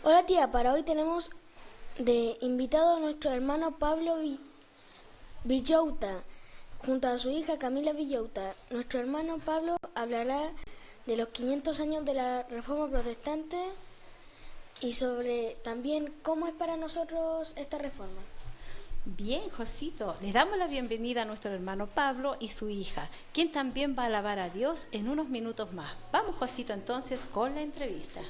Hola tía, para hoy tenemos de invitado a nuestro hermano Pablo Villauta, junto a su hija Camila Villauta. Nuestro hermano Pablo hablará de los 500 años de la Reforma Protestante y sobre también cómo es para nosotros esta reforma. Bien, Josito, les damos la bienvenida a nuestro hermano Pablo y su hija, quien también va a alabar a Dios en unos minutos más. Vamos, Josito, entonces con la entrevista.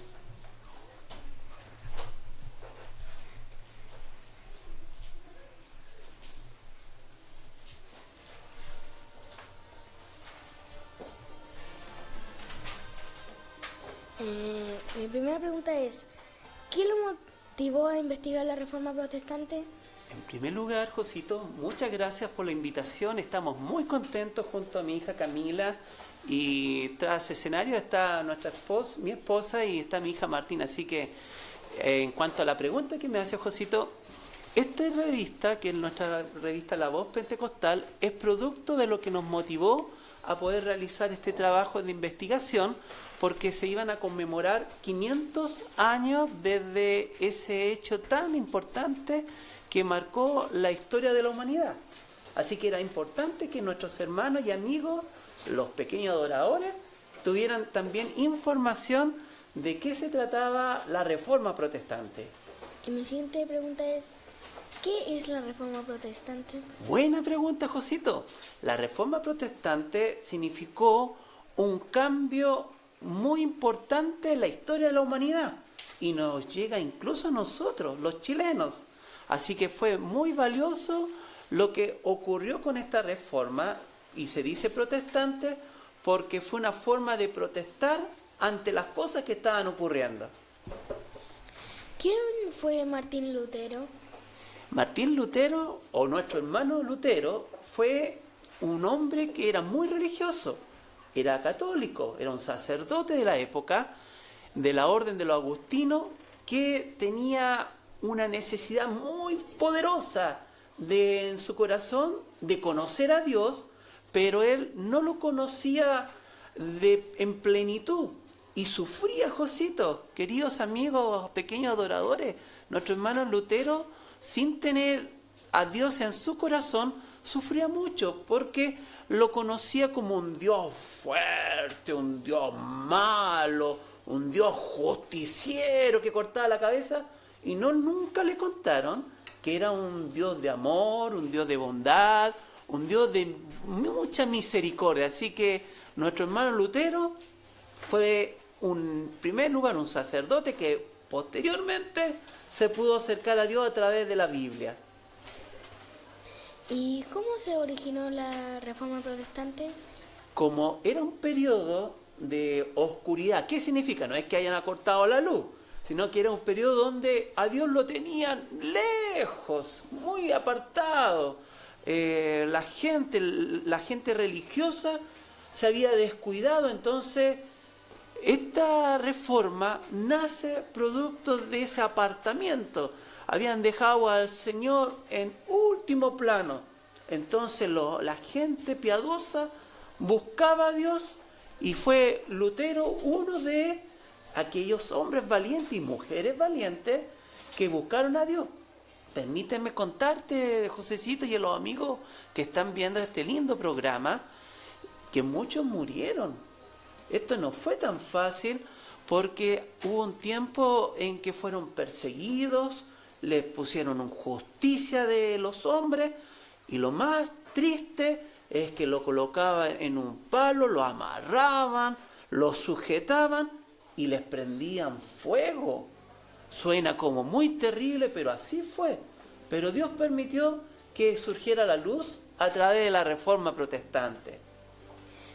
Mi primera pregunta es, ¿qué lo motivó a investigar la Reforma Protestante? En primer lugar, Josito, muchas gracias por la invitación. Estamos muy contentos junto a mi hija Camila y tras escenario está mi esposa y está mi hija Martina. Así que en cuanto a la pregunta que me hace Josito, esta revista, que es nuestra revista La Voz Pentecostal, es producto de lo que nos motivó a poder realizar este trabajo de investigación, porque se iban a conmemorar 500 años desde ese hecho tan importante que marcó la historia de la humanidad. Así que era importante que nuestros hermanos y amigos, los pequeños adoradores, tuvieran también información de qué se trataba la Reforma Protestante. Y mi siguiente pregunta es, ¿qué es la Reforma Protestante? Buena pregunta, Josito. La Reforma Protestante significó un cambio muy importante en la historia de la humanidad y nos llega incluso a nosotros, los chilenos. Así que fue muy valioso lo que ocurrió con esta reforma, y se dice protestante porque fue una forma de protestar ante las cosas que estaban ocurriendo. ¿Quién fue Martín Lutero? Martín Lutero, o nuestro hermano Lutero, fue un hombre que era muy religioso, era católico, era un sacerdote de la época, de la orden de los agustinos, que tenía una necesidad muy poderosa en su corazón de conocer a Dios, pero él no lo conocía en plenitud y sufría, Josito. Queridos amigos, pequeños adoradores, nuestro hermano Lutero, sin tener a Dios en su corazón, sufría mucho porque lo conocía como un Dios fuerte, un Dios malo, un Dios justiciero que cortaba la cabeza, y nunca le contaron que era un Dios de amor, un Dios de bondad, un Dios de mucha misericordia. Así que nuestro hermano Lutero fue, en primer lugar, un sacerdote que posteriormente se pudo acercar a Dios a través de la Biblia. ¿Y cómo se originó la Reforma Protestante? Como era un periodo de oscuridad, ¿qué significa? No es que hayan acortado la luz, sino que era un periodo donde a Dios lo tenían lejos, muy apartado. La gente religiosa se había descuidado, entonces esta reforma nace producto de ese apartamiento. Habían dejado al Señor en último plano. Entonces la gente piadosa buscaba a Dios, y fue Lutero uno de aquellos hombres valientes y mujeres valientes que buscaron a Dios. Permíteme contarte, Josecito, y a los amigos que están viendo este lindo programa, que muchos murieron. Esto no fue tan fácil porque hubo un tiempo en que fueron perseguidos, les pusieron injusticia de los hombres, y lo más triste es que lo colocaban en un palo, lo amarraban, lo sujetaban y les prendían fuego. Suena como muy terrible, pero así fue. Pero Dios permitió que surgiera la luz a través de la Reforma Protestante.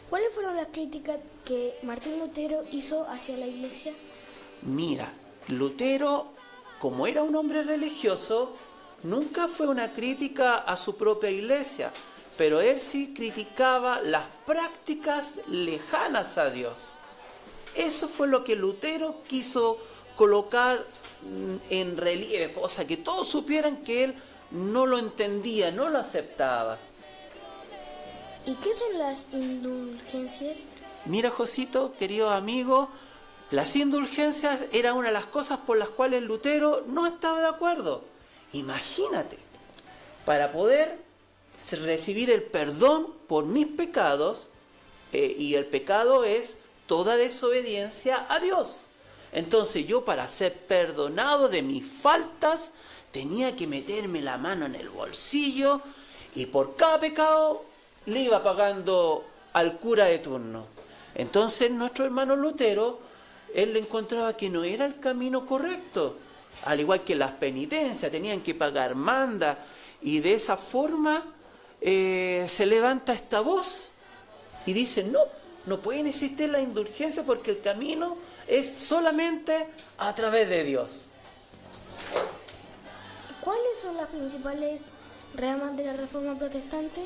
¿Cuáles fueron las críticas que Martín Lutero hizo hacia la Iglesia? Mira, Lutero, como era un hombre religioso, nunca fue una crítica a su propia iglesia, pero él sí criticaba las prácticas lejanas a Dios. Eso fue lo que Lutero quiso colocar en relieve, cosa que todos supieran que él no lo entendía, no lo aceptaba. ¿Y qué son las indulgencias? Mira, Josito, queridos amigos, las indulgencias era una de las cosas por las cuales Lutero no estaba de acuerdo. Imagínate, para poder recibir el perdón por mis pecados, y el pecado es toda desobediencia a Dios. Entonces yo, para ser perdonado de mis faltas, tenía que meterme la mano en el bolsillo y por cada pecado le iba pagando al cura de turno. Entonces nuestro hermano Lutero, él encontraba que no era el camino correcto. Al igual que las penitencias, tenían que pagar manda, y de esa forma se levanta esta voz y dice, no pueden existir las indulgencias porque el camino es solamente a través de Dios. ¿Cuáles son las principales ramas de la Reforma Protestante?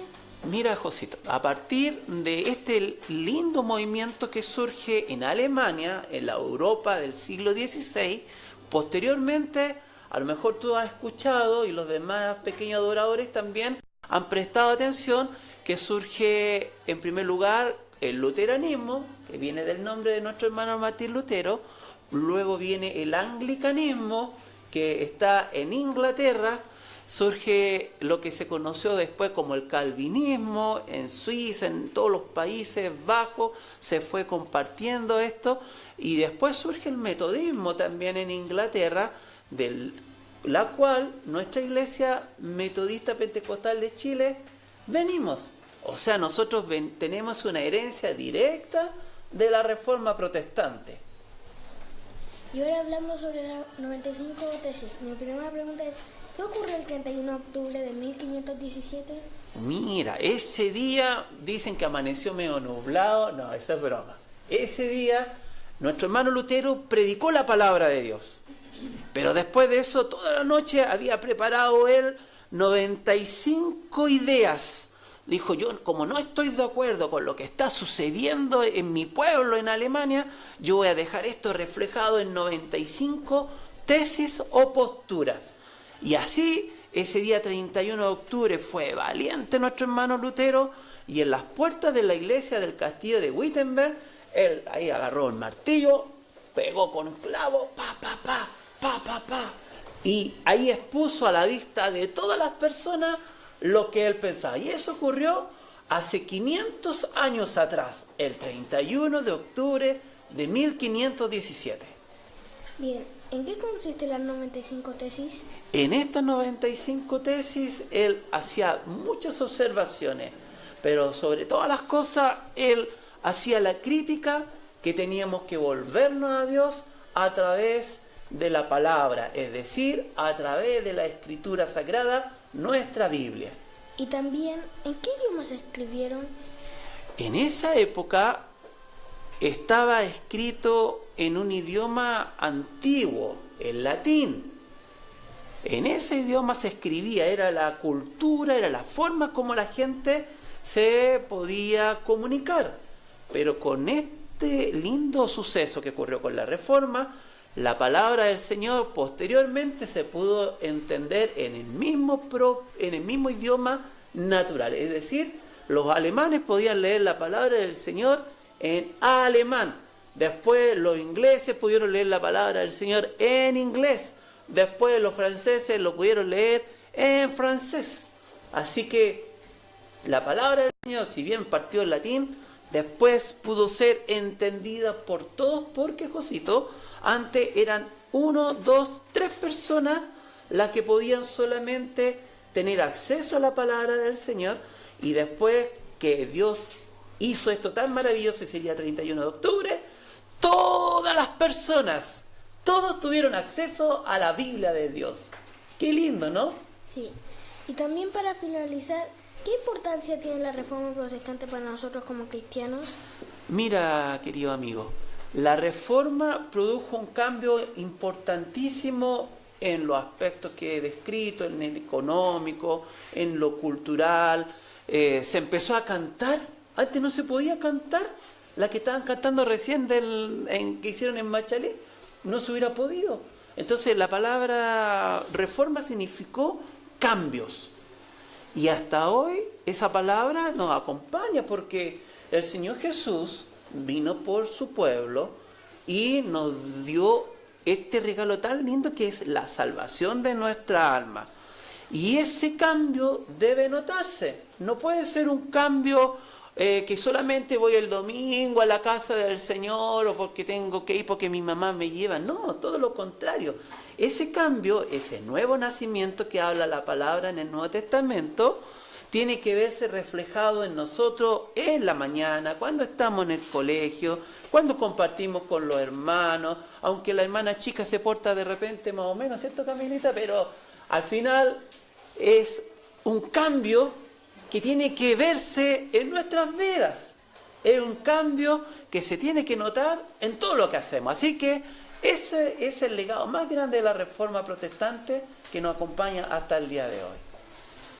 Mira, Josito, a partir de este lindo movimiento que surge en Alemania, en la Europa del siglo XVI, posteriormente, a lo mejor tú has escuchado, y los demás pequeños adoradores también han prestado atención, que surge en primer lugar el luteranismo, que viene del nombre de nuestro hermano Martín Lutero. Luego viene el anglicanismo, que está en Inglaterra. Surge lo que se conoció después como el calvinismo en Suiza, en todos los Países Bajos, se fue compartiendo esto, y después surge el metodismo también en Inglaterra, de la cual nuestra Iglesia Metodista Pentecostal de Chile venimos. O sea, nosotros tenemos una herencia directa de la Reforma Protestante. Y ahora, hablando sobre las 95 tesis, mi primera pregunta es, ¿qué ocurrió el 31 de octubre de 1517? Mira, ese día dicen que amaneció medio nublado. No, esa es broma. Ese día nuestro hermano Lutero predicó la palabra de Dios. Pero después de eso, toda la noche había preparado él 95 ideas. Dijo, yo como no estoy de acuerdo con lo que está sucediendo en mi pueblo, en Alemania, yo voy a dejar esto reflejado en 95 tesis o posturas. Y así, ese día 31 de octubre fue valiente nuestro hermano Lutero, y en las puertas de la iglesia del castillo de Wittenberg, él ahí agarró el martillo, pegó con un clavo, y ahí expuso a la vista de todas las personas lo que él pensaba. Y eso ocurrió hace 500 años atrás, el 31 de octubre de 1517. Bien, ¿en qué consisten las 95 tesis? En estas 95 tesis él hacía muchas observaciones, pero sobre todas las cosas él hacía la crítica que teníamos que volvernos a Dios a través de la palabra, es decir, a través de la Escritura Sagrada, nuestra Biblia. Y también, ¿en qué idioma se escribieron? En esa época estaba escrito en un idioma antiguo, el latín. En ese idioma se escribía, era la cultura, era la forma como la gente se podía comunicar. Pero con este lindo suceso que ocurrió con la Reforma, la palabra del Señor posteriormente se pudo entender en el mismo idioma natural. Es decir, los alemanes podían leer la palabra del Señor en alemán. Después los ingleses pudieron leer la palabra del Señor en inglés. Después los franceses lo pudieron leer en francés. Así que la palabra del Señor, si bien partió en latín, después pudo ser entendida por todos, porque, Josito, antes eran 1, 2, 3 personas las que podían solamente tener acceso a la palabra del Señor, y después que Dios hizo esto tan maravilloso ese día 31 de octubre, todas las personas, todos tuvieron acceso a la Biblia de Dios. Qué lindo, ¿no? Sí. Y también, para finalizar, ¿qué importancia tiene la Reforma Protestante para nosotros como cristianos? Mira, querido amigo, la Reforma produjo un cambio importantísimo en los aspectos que he descrito, en el económico, en lo cultural. Se empezó a cantar. Antes no se podía cantar. La que estaban cantando recién que hicieron en Machalé, no se hubiera podido. Entonces la palabra reforma significó cambios. Y hasta hoy esa palabra nos acompaña, porque el Señor Jesús vino por su pueblo, y nos dio este regalo tan lindo que es la salvación de nuestra alma. Y ese cambio debe notarse. No puede ser un cambio que solamente voy el domingo a la casa del Señor o porque tengo que ir porque mi mamá me lleva. No, todo lo contrario. Ese cambio, ese nuevo nacimiento que habla la palabra en el Nuevo Testamento, tiene que verse reflejado en nosotros en la mañana, cuando estamos en el colegio, cuando compartimos con los hermanos, aunque la hermana chica se porta de repente más o menos, ¿cierto, Camilita? Pero al final es un cambio que tiene que verse en nuestras vidas. Es un cambio que se tiene que notar en todo lo que hacemos. Así que ese es el legado más grande de la Reforma Protestante que nos acompaña hasta el día de hoy.